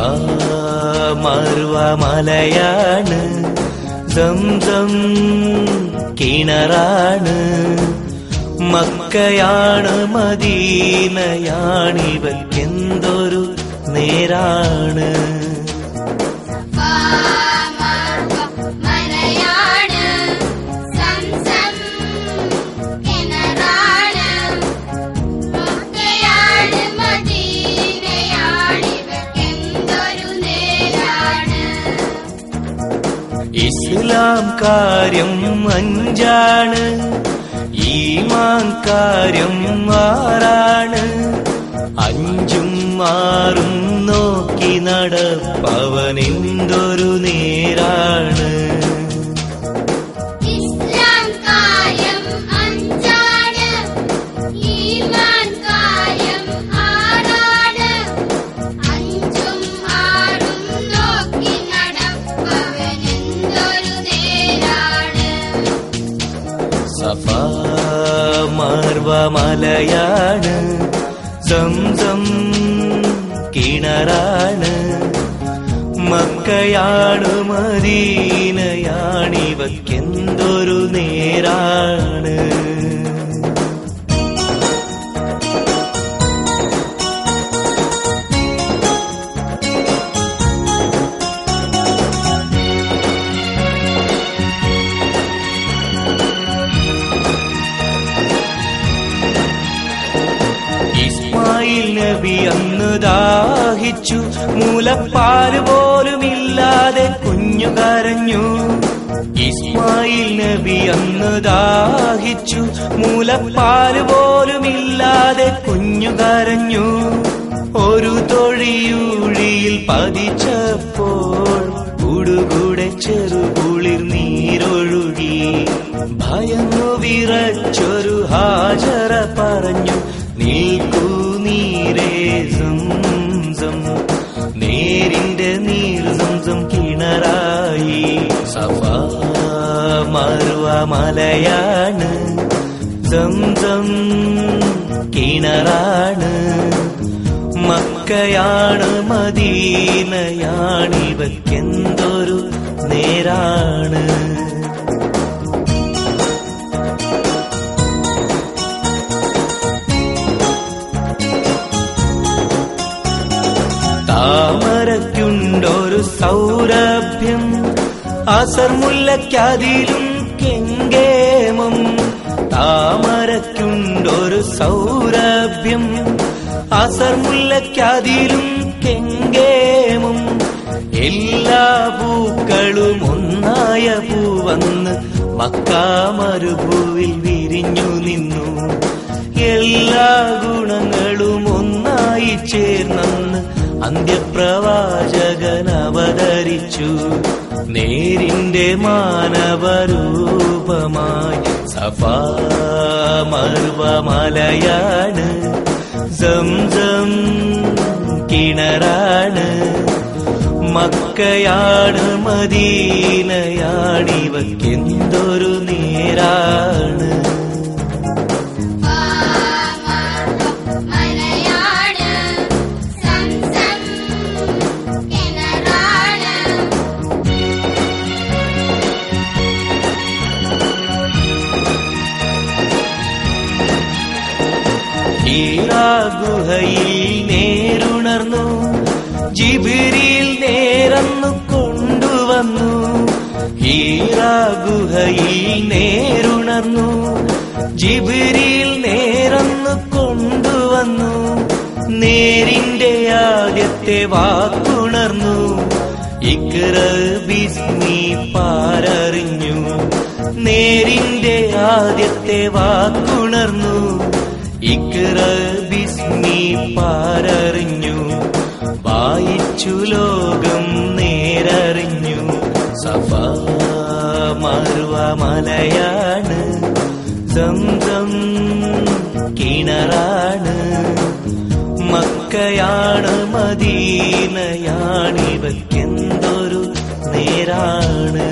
സഫാ മർവ മലയാണ്, സംസം കിണറാണ്, മക്കയാണ് മദീനയാണിവയ്ക്കെന്തൊരു നേരാണ്. ഇസ്ലാം കാര്യം 5 ഈമാൻ കാര്യം 6. 5ഉം 6ഉം നോക്കി നടപ്പവനെന്തൊരു നേരാണ്. സഫാ മർവ മലയാണ്, സംസം കിണറാണ്, മക്കയാണ് മദീനയാണിവയ്ക്കെന്തൊരു നേരാണ്. ഇസ്മായിൽ നബി അന്ന് ദാഹിച്ചു, മുലപ്പാല് പോലുമില്ലാതെ കുഞ്ഞു കരഞ്ഞു. ഇസ്മായിൽ നബി അന്ന് ദാഹിച്ചു, മുലപ്പാല് പോലുമില്ലാതെ കുഞ്ഞു കരഞ്ഞു. ഒരു തൊഴിയൂഴിയിൽ പതിച്ചപ്പോൾ കൂടുകൂടെ ചെറുകുളിർ നീരൊഴുകി. ഭയന്നു വിറച്ചൊരു ഹാജറ പറഞ്ഞു, നീക്കൂ നീരേ സംസം, നേരിന്റെ നീർ സംസം കിണറായി. സഫാ മർവ മലയാണ്, സംസം കിണറാണ്, മക്കയാണ് മദീനയാണിവയ്ക്കെന്തൊരു നേരാണ്. താമരയ്ക്കുണ്ടൊരു സൗരഭ്യം, അസർ മുല്ലയ്ക്കതിലും കെങ്കേമം. താമരയ്ക്കുണ്ടൊരു സൗരഭ്യം, അസർ മുല്ലയ്ക്കതിലും കെങ്കേമം. എല്ലാ പൂക്കളും ഒന്നായ പൂവന്ന് മക്കാ മരുഭൂവിൽ വിരിഞ്ഞു നിന്നു. എല്ലാ ഗുണങ്ങളും ഒന്നായി ചേർന്നെന്ന് അന്ത്യപ്രവാചകൻ അവതരിച്ചു. നേരിന്റെ മാനവരൂപമായി സഫാ മർവ മലയാണ്, സംസം കിണറാണ്, മക്കയാണ് മദീനയാണിവയ്ക്കെന്തൊരു നേരാണ്. ഹീറാ ഗുഹയിൽ നേരുണർന്നു, ജിബ്രീൽ നേരന്നു കൊണ്ടുവന്നു. ഹീറാ ഗുഹയിൽ നേരുണർന്നു, ജിബ്രീൽ നേരന്നു കൊണ്ടുവന്നു. നേരിന്റെ ആദ്യത്തെ വാക്കുണർന്നു, ഇഖ്റ ബിസ്മി പാരറിഞ്ഞു. നേരിന്റെ ആദ്യത്തെ വാക്കുണർന്നു, ഇഖ്റ ബിസ്മി പാരറിഞ്ഞു. വായിച്ചു ലോകം നേരറിഞ്ഞു. സഫാ മർവ മലയാണ്, സംസം കിണറാണ്, മക്കയാണ് മദീനയാണിവയ്ക്കെന്തൊരു നേരാണ്.